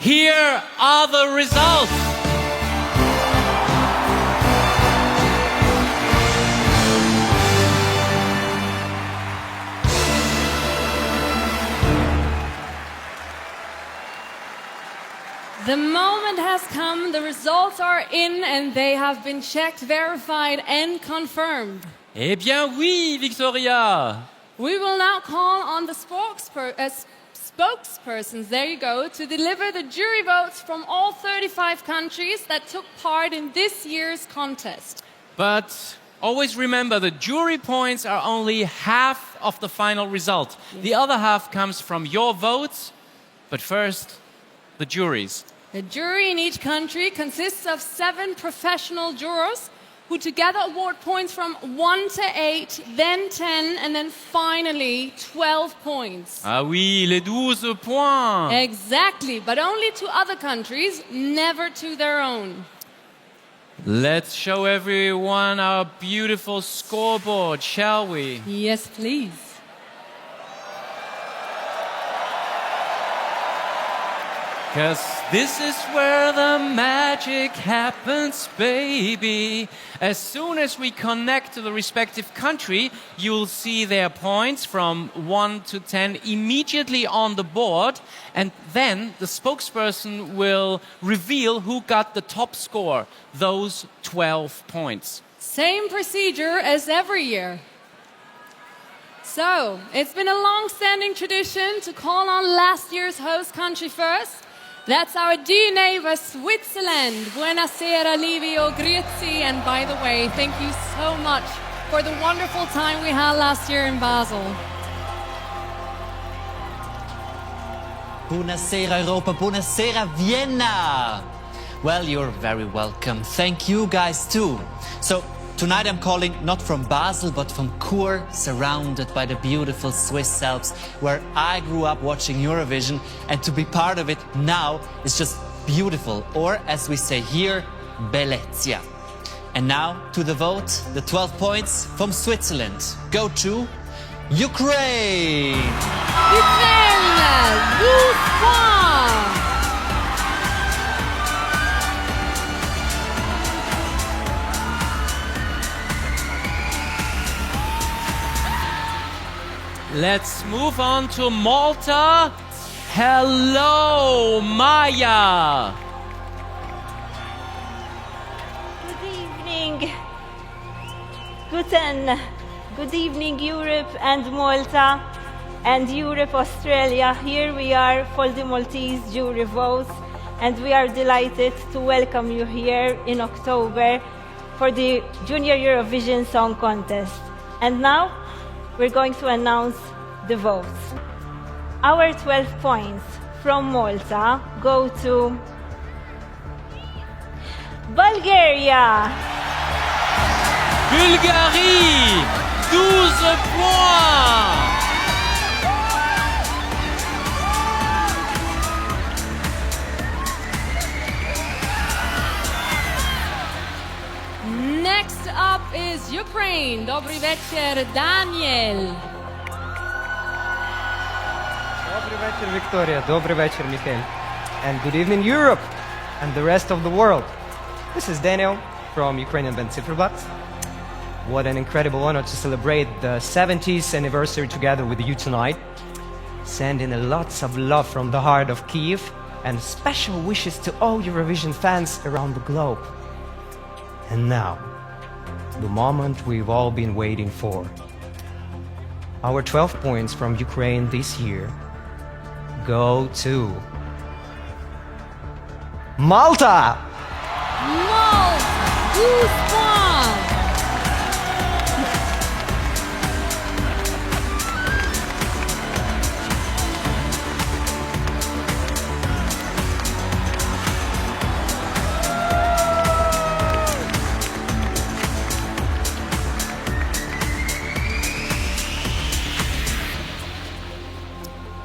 Here are the results. The moment has come, the results are in and they have been checked, verified and confirmed. Eh bien oui, Victoria. We will now call on the spokespersons, there you go, to deliver the jury votes from all 35 countries that took part in this year's contest. But always remember, the jury points are only half of the final result. The other half comes from your votes. But first, the juries. The jury in each country consists of 7 professional jurors who together award points from 1 to 8, then 10, and then finally 12 points. Ah oui, les 12 points. Exactly, but only to other countries, never to their own. Let's show everyone our beautiful scoreboard, shall we? Yes, please. Cause this is where the magic happens, baby. As soon as we connect to the respective country, you'll see their points from 1 to 10 immediately on the board. And then the spokesperson will reveal who got the top score, those 12 points. Same procedure as every year. So, it's been a long-standing tradition to call on last year's host country first. That's our dear neighbor, Switzerland. Buonasera, Livio, Grüezi. And by the way, thank you so much for the wonderful time we had last year in Basel. Buonasera, Europa. Buonasera, Vienna. Well, you're very welcome. Thank you guys too. So, tonight I'm calling not from Basel, but from Chur, surrounded by the beautiful Swiss Alps, where I grew up watching Eurovision, and to be part of it now is just beautiful, or as we say here, bellezia. And now to the vote, the 12 points from Switzerland go to Ukraine! Ukraine, 12 points! Let's move on to Malta. Hello, Maya. Good evening. Good evening, Europe and Malta and Europe, Australia. Here we are for the Maltese jury votes, and we are delighted to welcome you here in October for the Junior Eurovision Song Contest. And now we're going to announce the votes. Our 12 points from Malta go to Bulgaria. Bulgarie, 12 points. Next up is Ukraine. Dobry večer, Daniel. Dobry večer, Victoria. Dobry večer, Michael. And good evening, Europe and the rest of the world. This is Daniel from Ukrainian band Cifroblat. What an incredible honor to celebrate the 70th anniversary together with you tonight. Sending lots of love from the heart of Kyiv and special wishes to all Eurovision fans around the globe. And now, the moment we've all been waiting for. Our 12 points from Ukraine this year go to Malta! Malta, 12 points.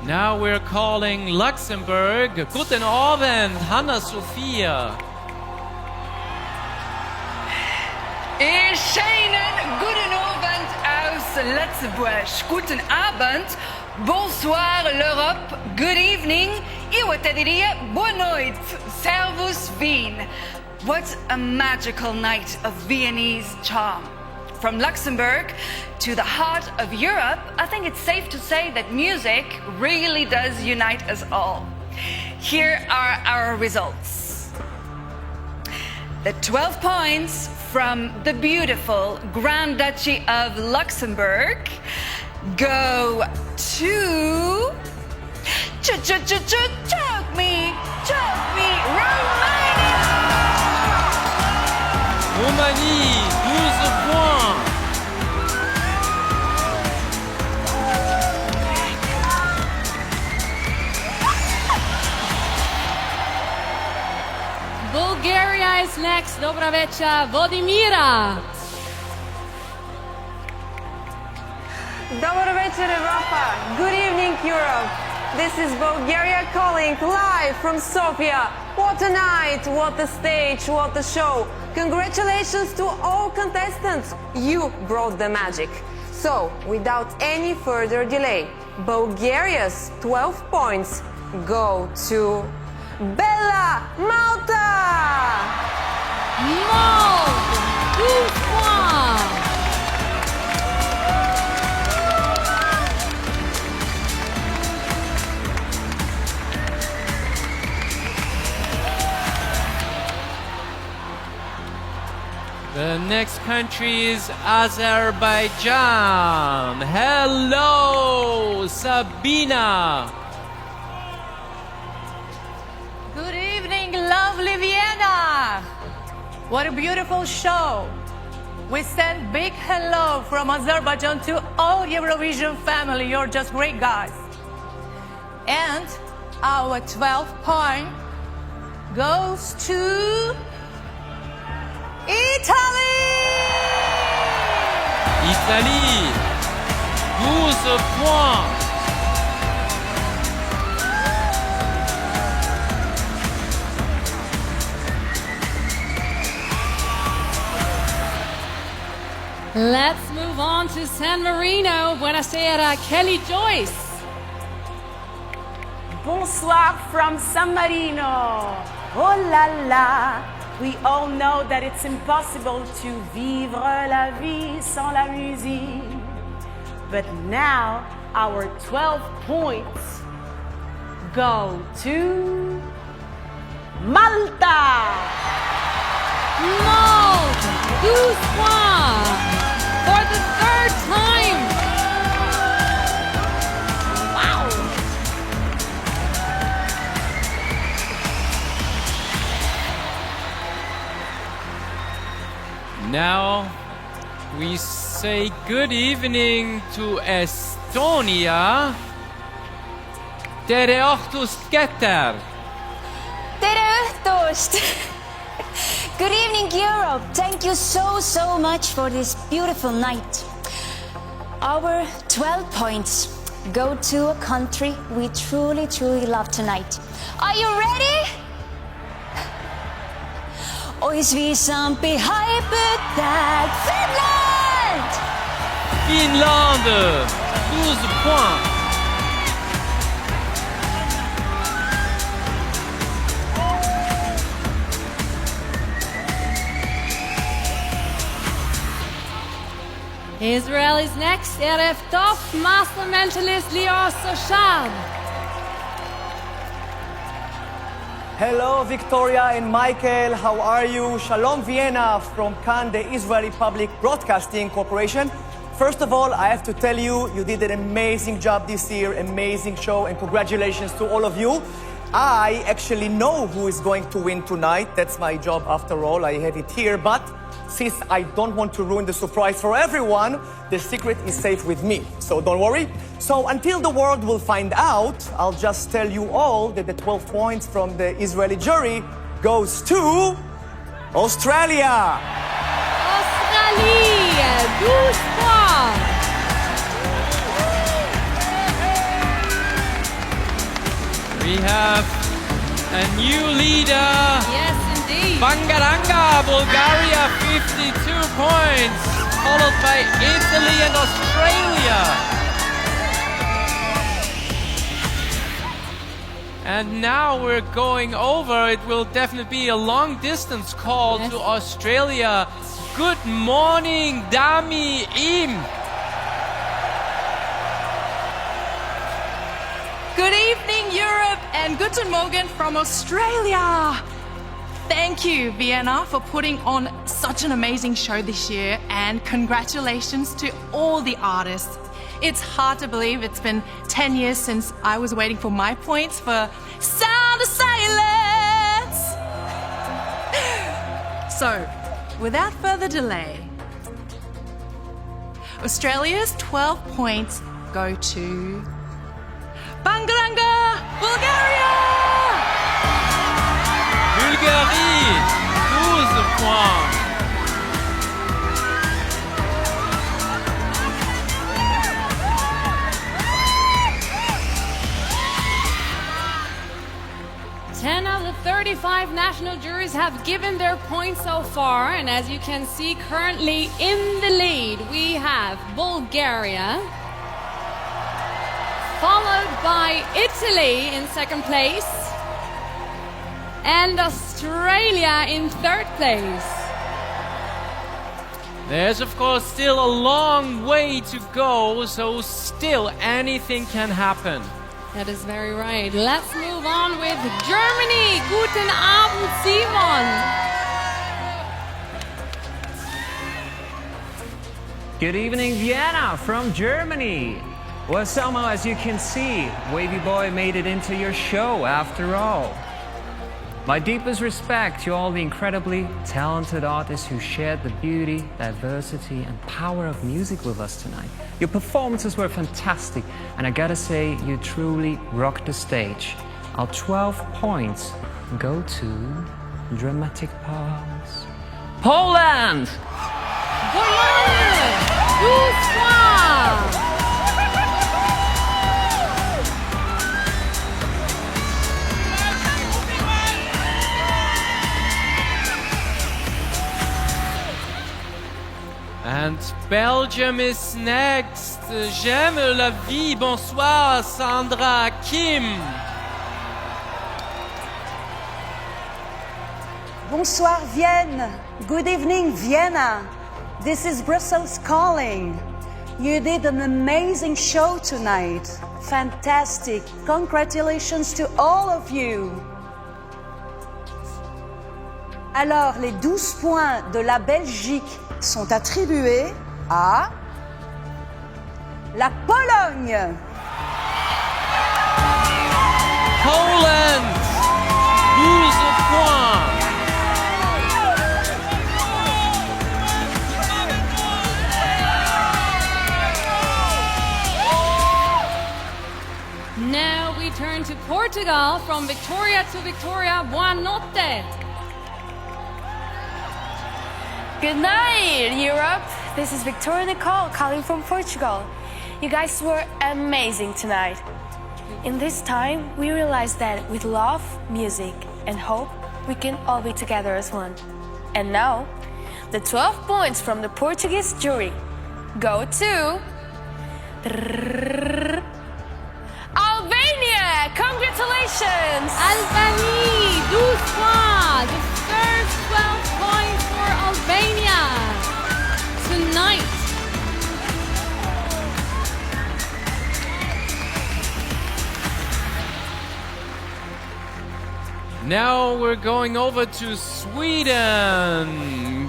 Now we're calling Luxembourg. Guten Abend, Hanna Sophia. Scheinen, guten Abend aus Let's Guten Abend, bonsoir l'Europe, good evening, eu até diria boa noite, servus Wien. What a magical night of Viennese charm. From Luxembourg to the heart of Europe, I think it's safe to say that music really does unite us all. Here are our results. The 12 points from the beautiful Grand Duchy of Luxembourg go to choke me, Romania! Roumanie, 12 points. Bulgaria is next. Dobra večer, Vodimira. Dobro večer, Europa. Good evening, Europe. This is Bulgaria calling live from Sofia. What a night, what a stage, what a show. Congratulations to all contestants. You brought the magic. So, without any further delay, Bulgaria's 12 points go to Bella Malta! Malte, 12 points. The next country is Azerbaijan. Hello, Sabina. Good evening, lovely Vienna! What a beautiful show! We send big hello from Azerbaijan to all Eurovision family. You're just great guys. And our 12th point goes to Italy! Italie, 12 points. Let's move on to San Marino. Buonasera, Kelly Joyce. Bonsoir from San Marino. Oh la la. We all know that it's impossible to vivre la vie sans la musique. But now our 12 points go to Malta. Malte, 12 points. For the third time. Wow. Now we say good evening to Estonia. Tere õhtust, Keter. Tere õhtust! Good evening, Europe. Thank you so much for this beautiful night. Our 12 points go to a country we truly love tonight. Are you ready? Ois viisampi haipyttää Finland! Finlande, 12 points. Israel is next. RF Top Master Mentalist Lior Soshad. Hello, Victoria and Michael. How are you? Shalom, Vienna from Cannes, the Israeli Public Broadcasting Corporation. First of all, I have to tell you, you did an amazing job this year, amazing show, and congratulations to all of you. I actually know who is going to win tonight. That's my job after all. I have it here, but since I don't want to ruin the surprise for everyone, the secret is safe with me. So don't worry. So until the world will find out, I'll just tell you all that the 12 points from the Israeli jury goes to Australia. Australie, 12 points. We have a new leader. Yes, indeed. Bangaranga, Bulgaria, 52 points. Followed by Italy and Australia. And now we're going over. It will definitely be a long distance call to Australia. Good morning, Dami Im. Good evening, Europe, and guten Morgen from Australia. Thank you, Vienna, for putting on such an amazing show this year, and congratulations to all the artists. It's hard to believe it's been 10 years since I was waiting for my points for Sound of Silence. So, without further delay, Australia's 12 points go to Bangaranga, Bulgaria! Bulgarie, 12 points. Ten of the 35 national juries have given their points so far, and as you can see, currently in the lead, we have Bulgaria, followed by Italy in second place, and Australia in third place. There's of course still a long way to go, so still anything can happen. That is very right. Let's move on with Germany. Guten Abend, Simon. Good evening, Vienna from Germany. Well, somehow, as you can see, Wavy Boy made it into your show after all. My deepest respect to all the incredibly talented artists who shared the beauty, diversity, and power of music with us tonight. Your performances were fantastic, and I gotta say, you truly rocked the stage. Our 12 points go to Dramatic Pause. Poland! Poland! 12 points! And Belgium is next. J'aime la vie. Bonsoir, Sandra Kim. Bonsoir, Vienne. Good evening, Vienna. This is Brussels calling. You did an amazing show tonight. Fantastic. Congratulations to all of you. Alors, les 12 points de la Belgique sont attribués à la Pologne. Poland, 12 points. Now we turn to Portugal. From Victoria to Victoria, boa notte. Good night, Europe. This is Victoria Nicole calling from Portugal. You guys were amazing tonight. In this time, we realized that with love, music, and hope, we can all be together as one. And now, the 12 points from the Portuguese jury go to Albania! Congratulations! Albanie, 12 points. The first 12 points for Albania tonight. Now we're going over to Sweden.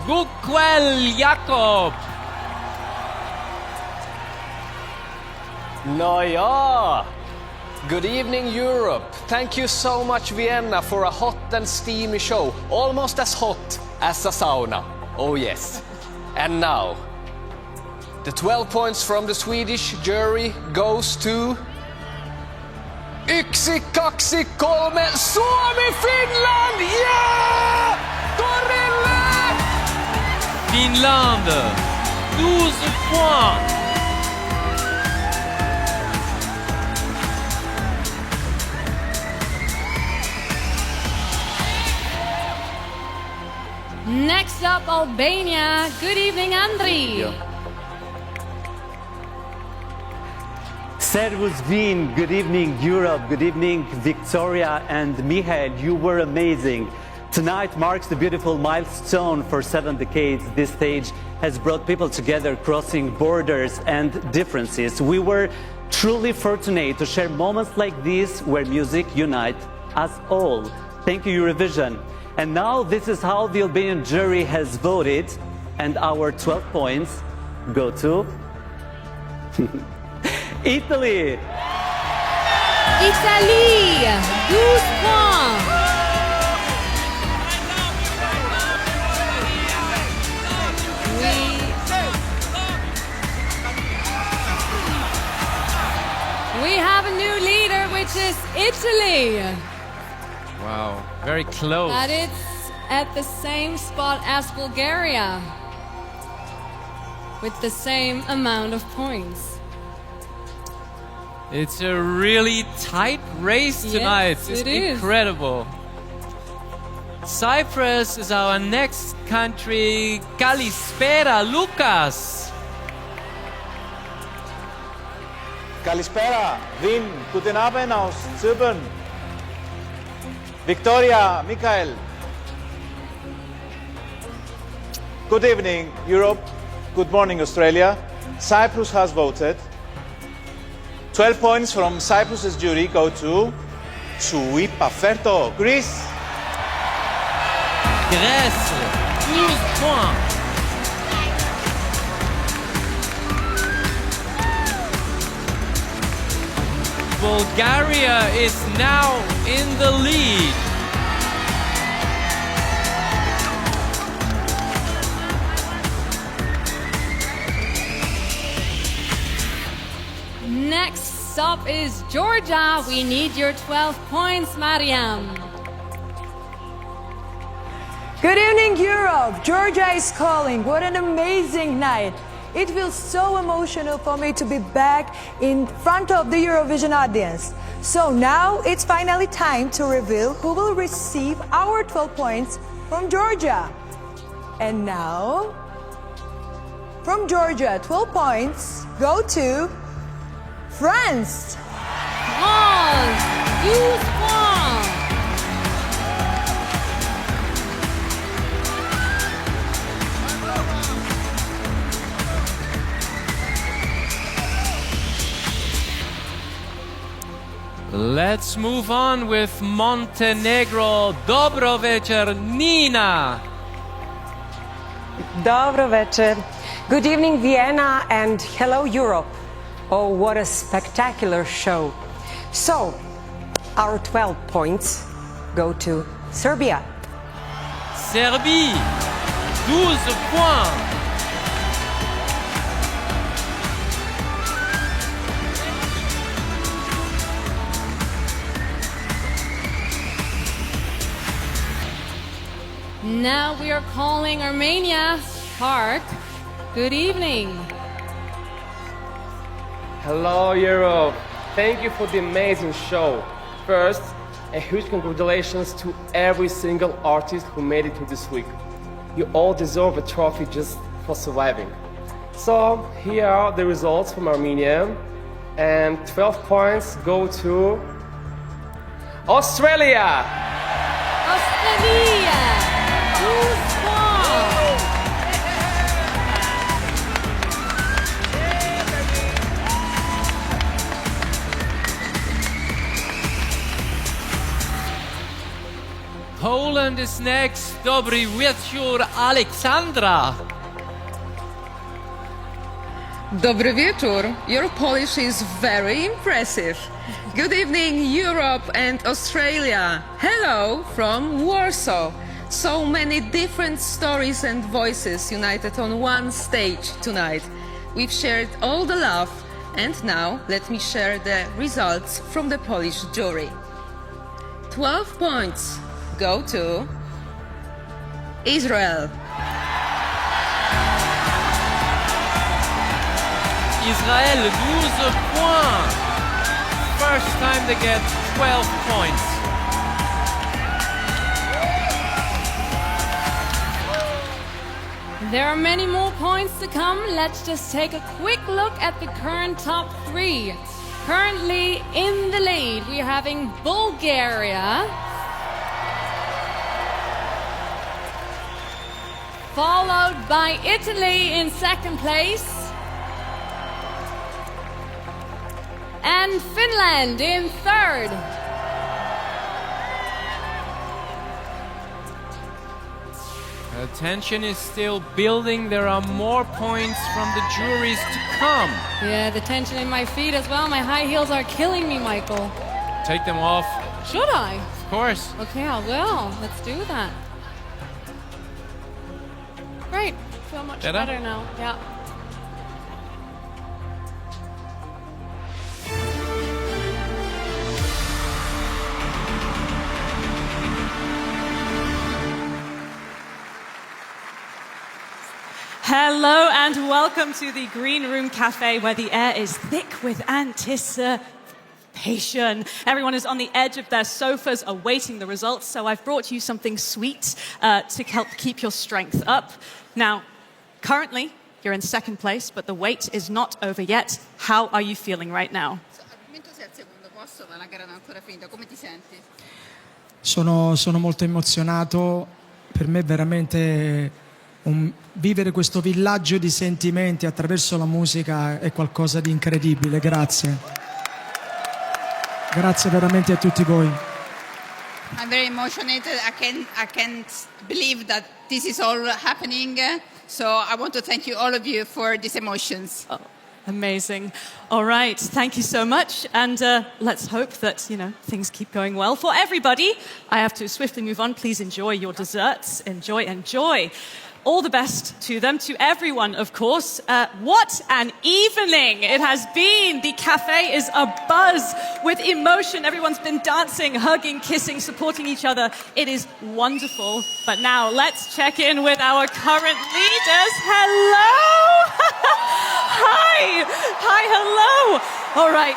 Gukwel Jakob. Nåja! Good evening, Europe. Thank you so much, Vienna, for a hot and steamy show. Almost as hot as a sauna. Oh, yes. And now, the 12 points from the Swedish jury goes to... Yksi, kaksi, kolme, Suomi, Finland! Yeah! Torille! Finland, 12 points. Next up, Albania. Good evening, Andri. Servus Wien, good evening Europe, good evening Victoria and Michael, you were amazing. Tonight marks the beautiful milestone for 7 decades. This stage has brought people together, crossing borders and differences. We were truly fortunate to share moments like this where music unites us all. Thank you, Eurovision. And now this is how the Albanian jury has voted, and our 12 points go to Italy. Italie, 12 points. We have a new leader, which is Italy. Wow, very close. But it's at the same spot as Bulgaria, with the same amount of points. It's a really tight race tonight. Yes, it's it is. incredible. Cyprus is our next country. Kalispera, Lucas. Kalispera, Wien, guten Abend aus Zypern. Victoria, Michael. Good evening, Europe. Good morning, Australia. Cyprus has voted. 12 points from Cyprus's jury go to Tsui Paferto, Greece. Grèce, 12 points. Bulgaria is now in the lead. Next stop is Georgia. We need your 12 points, Mariam. Good evening, Europe. Georgia is calling. What an amazing night. It feels so emotional for me to be back in front of the Eurovision audience. So now it's finally time to reveal who will receive our 12 points from Georgia. And now, from Georgia, 12 points go to France. France, 12 points. Let's move on with Montenegro. Dobro večer, Nina. Dobro večer. Good evening, Vienna, and hello, Europe. Oh, what a spectacular show. So, our 12 points go to Serbia. Serbie, 12 points. Now we are calling Armenia. Park, good evening. Hello, Europe. Thank you for the amazing show. First, a huge congratulations to every single artist who made it to this week. You all deserve a trophy just for surviving. So, here are the results from Armenia. And 12 points go to Australia. Australia, 12 points. Poland is next. Dobry wieczór, Alexandra. Dobry wieczór. Your Polish is very impressive. Good evening, Europe and Australia. Hello from Warsaw. So many different stories and voices united on one stage tonight. We've shared all the love, and now let me share the results from the Polish jury. 12 points go to Israel. Israel, 12 points. First time they get 12 points. There are many more points to come. Let's just take a quick look at the current top three. Currently in the lead, we're having Bulgaria, followed by Italy in second place, and Finland in third. The tension is still building. There are more points from the juries to come. Yeah, the tension in my feet as well. My high heels are killing me, Michael. Take them off. Should I? Of course. Okay, I will. Let's do that. Great. Feel much better now. Yeah. Hello and welcome to the Green Room Cafe, where the air is thick with anticipation. Everyone is on the edge of their sofas awaiting the results, so I've brought you something sweet to help keep your strength up. Now, currently, you're in second place, but the wait is not over yet. How are you feeling right now? Sono molto emozionato. Per me è veramente vivere questo villaggio di sentimenti attraverso la musica è qualcosa di incredibile. Grazie. Grazie veramente a tutti voi. I'm very emotional. I can't believe that this is all happening. So I want to thank you, all of you, for these emotions. Oh, amazing. All right, thank you so much. And let's hope that, things keep going well for everybody. I have to swiftly move on. Please enjoy your desserts. Enjoy. All the best to them, to everyone, of course. What an evening it has been. The cafe is abuzz with emotion. Everyone's been dancing, hugging, kissing, supporting each other. It is wonderful. But now let's check in with our current leaders. Hello. Hi, hello. All right.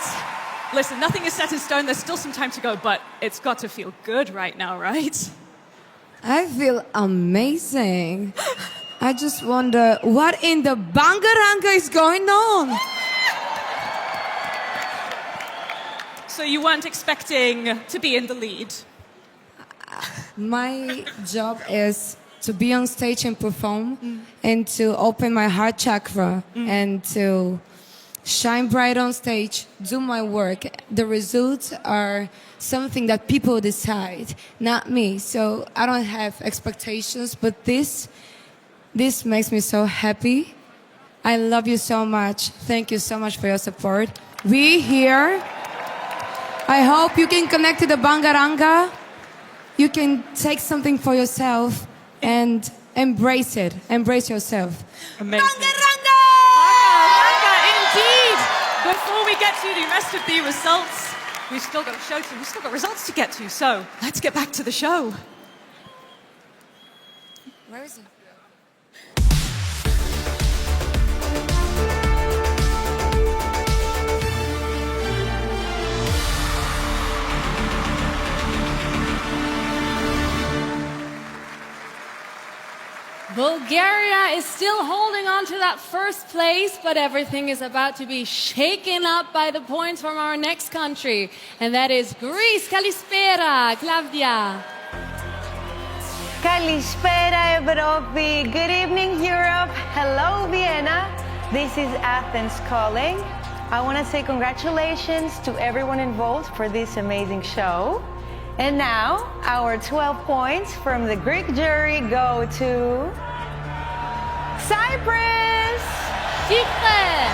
Listen, nothing is set in stone. There's still some time to go, but it's got to feel good right now, right? I feel amazing. I just wonder what in the Bangaranga is going on. So you weren't expecting to be in the lead? My job is to be on stage and perform and to open my heart chakra and to shine bright on stage, do my work. The results are something that people decide, not me. So I don't have expectations, but this makes me so happy. I love you so much. Thank you so much for your support. We here. I hope you can connect to the Bangaranga. You can take something for yourself and embrace it. Embrace yourself. Amazing. Bangaranga, indeed. Before we get to the rest of the results, we've still got a show to, we've still got results to get to, so let's get back to the show. Where is it? Bulgaria is still holding on to that first place, but everything is about to be shaken up by the points from our next country, and that is Greece. Kalispera, Claudia. Kalispera, Evropi. Good evening, Europe. Hello, Vienna. This is Athens calling. I want to say congratulations to everyone involved for this amazing show. And now, our 12 points from the Greek jury go to Cyprus! Chypre!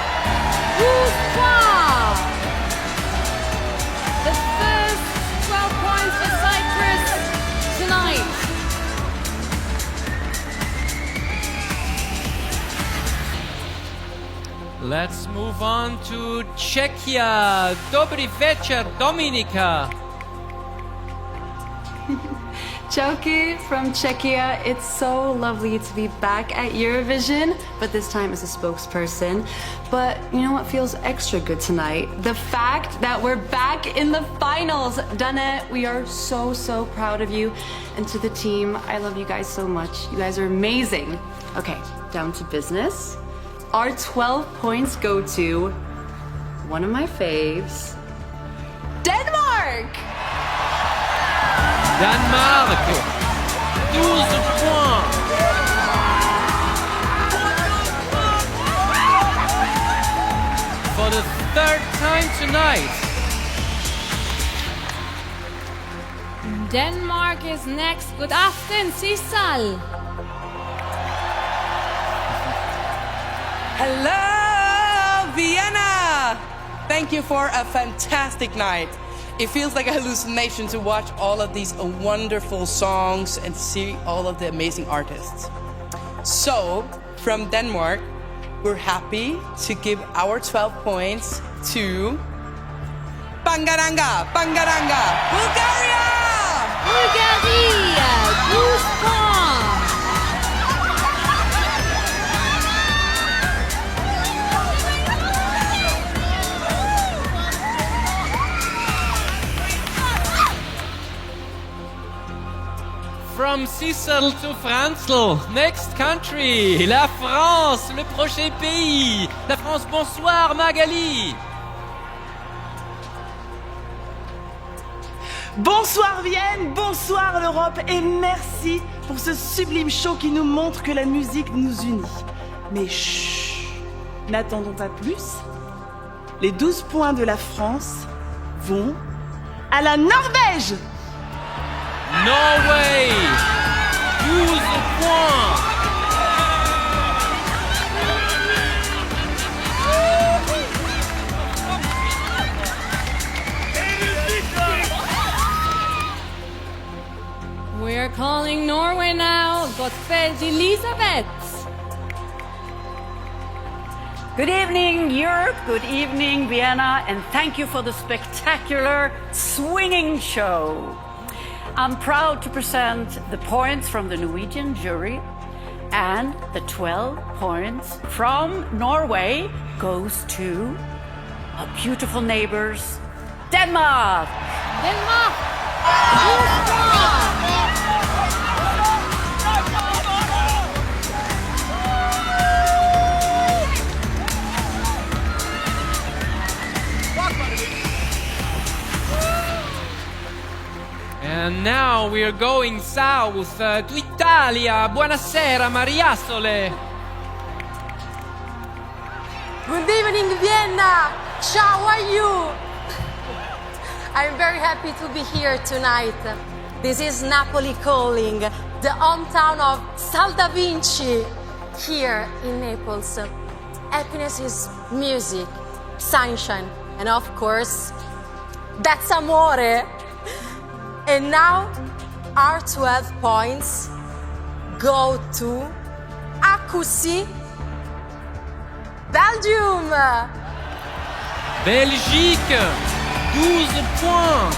12! The first 12 points for Cyprus tonight. Let's move on to Czechia. Dobry večer, Dominika. Joki from Czechia. It's so lovely to be back at Eurovision, but this time as a spokesperson. But you know what feels extra good tonight? The fact that we're back in the finals. Dane, we are so, so proud of you. And to the team, I love you guys so much. You guys are amazing. Okay, down to business. Our 12 points go to one of my faves, Denmark! Danemark, 12 points. For the third time tonight. Denmark is next. God aften, Sissel. Hello, Vienna! Thank you for a fantastic night. It feels like a hallucination to watch all of these wonderful songs and see all of the amazing artists. So, from Denmark, we're happy to give our 12 points to Bangaranga, Bulgaria! Bulgaria, 12 points. From Sissel to Franzl, next country, la France, le prochain pays. La France, bonsoir Magali. Bonsoir Vienne, bonsoir l'Europe et merci pour ce sublime show qui nous montre que la musique nous unit. Mais chut, n'attendons pas plus. Les 12 points de la France vont à la Norvège. Norway, 12 points. We're calling Norway now. Gottfried Elisabeth. Good evening, Europe. Good evening, Vienna. And thank you for the spectacular swinging show. I'm proud to present the points from the Norwegian jury, and the 12 points from Norway goes to our beautiful neighbors, Denmark. Denmark. And now we are going south to Italia. Buonasera, Mariasole. Good evening, Vienna. How are you? I'm very happy to be here tonight. This is Napoli calling, the hometown of Sal da Vinci, here in Naples. Happiness is music, sunshine, and of course, that's amore. And now, our 12 points go to Accussi, Belgium. Belgique, 12 points.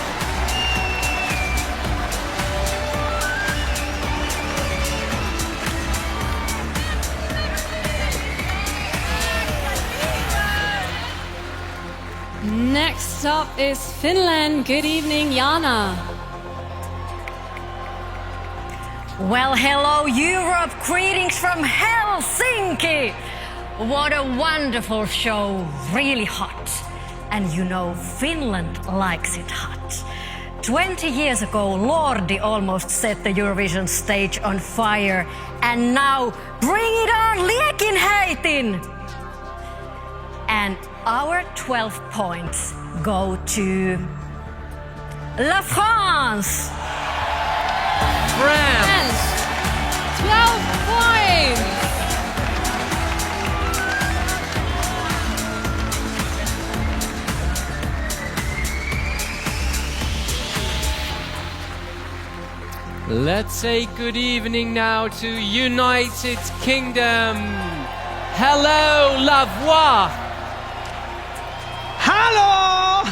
Next up is Finland. Good evening, Jana. Well, hello Europe, greetings from Helsinki. What a wonderful show, really hot. And you know, Finland likes it hot. 20 years ago, Lordi almost set the Eurovision stage on fire. And now, bring it on, Liekinheitin! And our 12 points go to La France. France, 12 points. Let's say good evening now to United Kingdom. Hello, La Voix. Hello!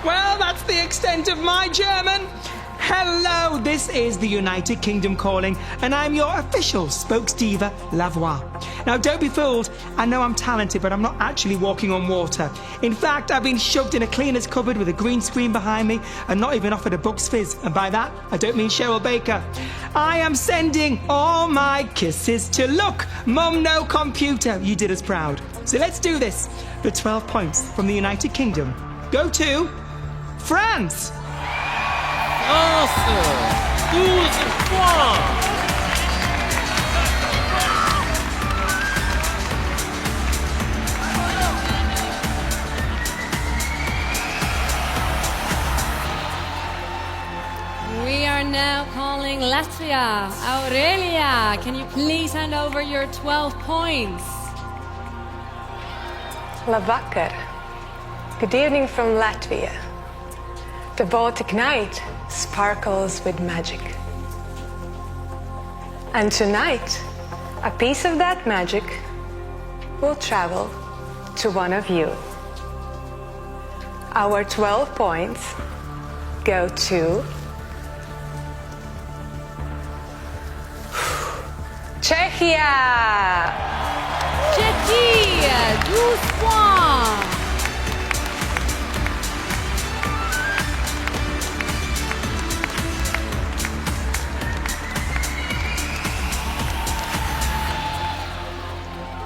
Well, that's the extent of my German. Hello, this is the United Kingdom calling, and I'm your official spokesdiva, La Voix. Now, don't be fooled. I know I'm talented, but I'm not actually walking on water. In fact, I've been shoved in a cleaner's cupboard with a green screen behind me and not even offered a Bucks Fizz. And by that, I don't mean Cheryl Baker. I am sending all my kisses to look, Mum, no computer. You did us proud. So let's do this. The 12 points from the United Kingdom go to France. France, 12 points. We are now calling Latvia. Aurelia, can you please hand over your 12 points? Labvakar. Good evening from Latvia. The Baltic night sparkles with magic. And tonight, a piece of that magic will travel to one of you. Our 12 points go to Czechia! Czechia, 12 points!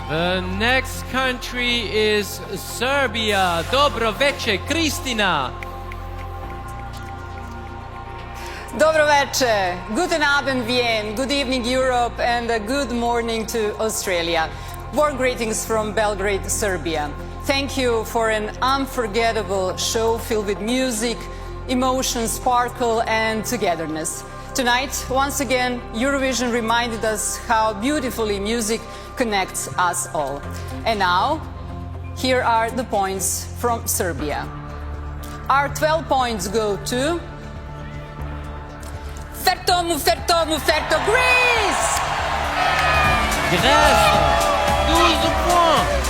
The next country is Serbia. Dobro večer, Kristina. Dobro večer. Guten Abend, Vienna. Good evening, Europe, and a good morning to Australia. Warm greetings from Belgrade, Serbia. Thank you for an unforgettable show filled with music, emotion, sparkle, and togetherness. Tonight, once again, Eurovision reminded us how beautifully music connects us all. And now, here are the points from Serbia. Our 12 points go to Ferto, Greece! Grèce, 12 points.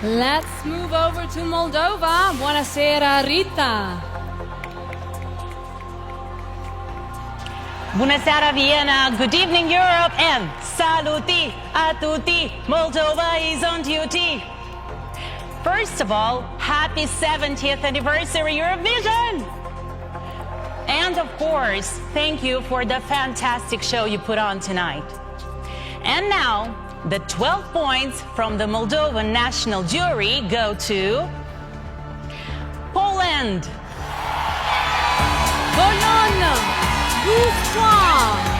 Let's move over to Moldova. Buonasera, Rita. Bună seara, Vienna. Good evening, Europe. And saluti a tutti. Moldova is on duty. First of all, happy 70th anniversary Eurovision. And of course, thank you for the fantastic show you put on tonight. And now, the 12 points from the Moldovan national jury go to Poland. Bologna, 12 points.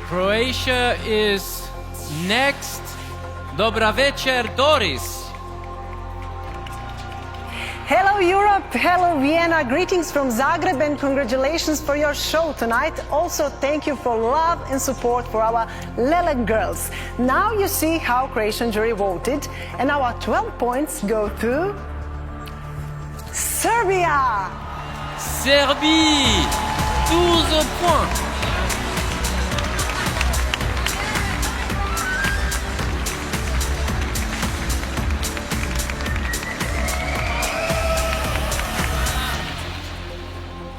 Croatia is next. Dobra večer, Doris. Hello Europe, hello Vienna, greetings from Zagreb and congratulations for your show tonight. Also thank you for love and support for our Lele girls. Now you see how Croatian jury voted and our 12 points go to Serbia. Serbie, 12 points.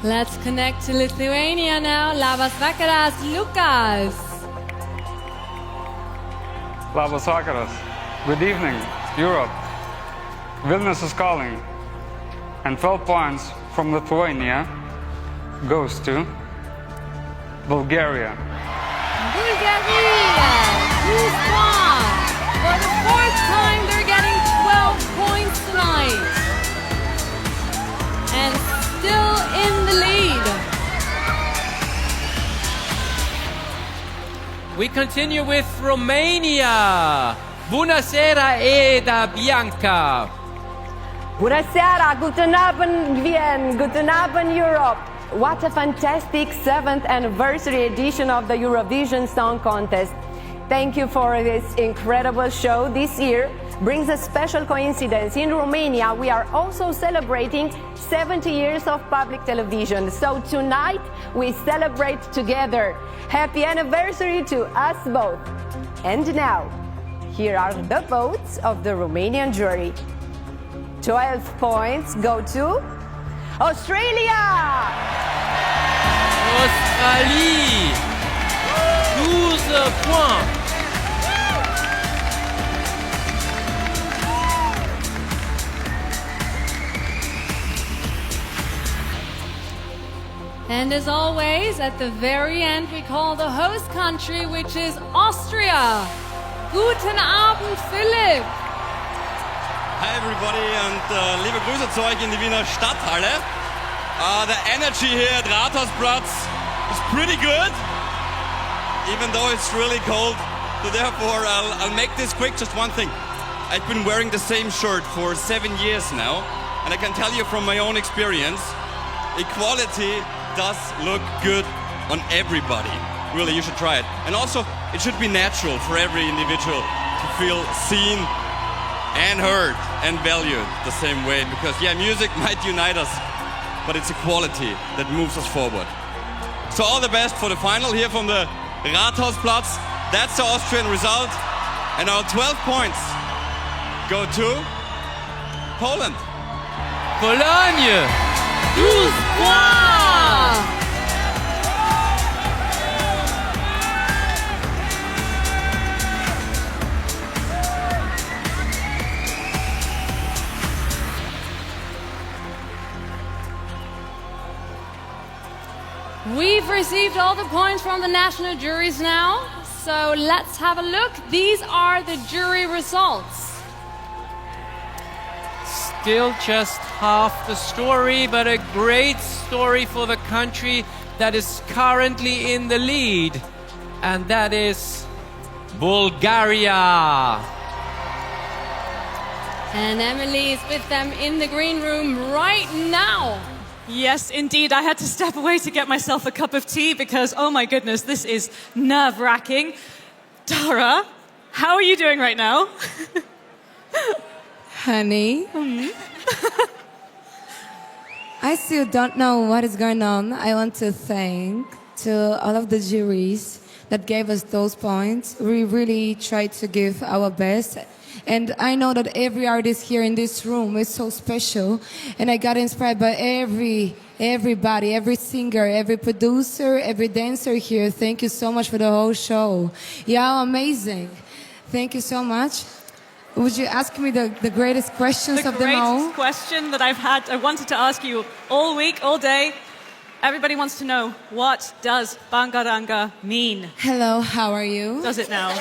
Let's connect to Lithuania now. Labas vakaras, Lukas. Labas vakaras. Good evening, Europe. Vilnius is calling. And 12 points from Lithuania goes to Bulgaria. Bulgaria, 2 points. For the 4th time, they're getting 12 points tonight. And still in the lead. We continue with Romania. Buonasera, Eda Bianca. Buonasera, guten Abend, Vienna, guten Abend, Europe. What a fantastic 7th anniversary edition of the Eurovision Song Contest. Thank you for this incredible show. This year brings a special coincidence. In Romania, we are also celebrating 70 years of public television. So tonight, we celebrate together. Happy anniversary to us both. And now, here are the votes of the Romanian jury. 12 points go to Australia! Australie, 12 points. And as always, at the very end, we call the host country, which is Austria. Guten Abend, Philipp. Hi everybody and liebe Grüße zu euch in die Wiener Stadthalle. The energy here at Rathausplatz is pretty good, even though it's really cold. So therefore I'll make this quick, just one thing. I've been wearing the same shirt for 7 years now, and I can tell you from my own experience, equality does look good on everybody. Really, you should try it. And also, it should be natural for every individual to feel seen and heard and valued the same way. Because, yeah, music might unite us, but it's equality that moves us forward. So all the best for the final here from the Rathausplatz. That's the Austrian result. And our 12 points go to Poland. Pologne, 12 points. We've received all the points from the national juries now, so let's have a look. These are the jury results. Still just half the story, but a great story for the country that is currently in the lead, and that is Bulgaria. And Emily is with them in the green room right now. Yes, indeed. I had to step away to get myself a cup of tea because, oh my goodness, this is nerve-wracking. Dara, how are you doing right now? Honey, I still don't know what is going on. I want to thank to all of the juries that gave us those points. We really tried to give our best. And I know that every artist here in this room is so special. And I got inspired by everybody, every singer, every producer, every dancer here. Thank you so much for the whole show. Yeah, amazing. Thank you so much. Would you ask me the greatest questions of them all? The greatest question that I wanted to ask you all week, all day. Everybody wants to know, what does Bangaranga mean? Hello, how are you? Does it now?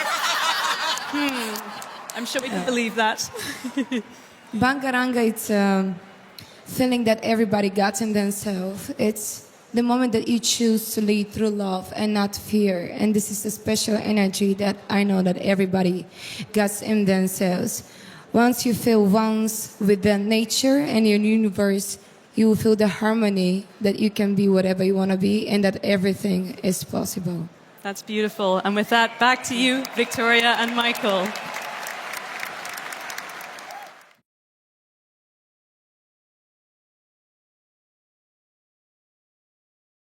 I'm sure we can believe that. Bangaranga, it's a feeling that everybody got in themselves. It's the moment that you choose to lead through love and not fear. And this is a special energy that I know that everybody gets in themselves. Once you feel once with the nature and your universe, you will feel the harmony that you can be whatever you want to be and that everything is possible. That's beautiful. And with that, back to you, Victoria and Michael.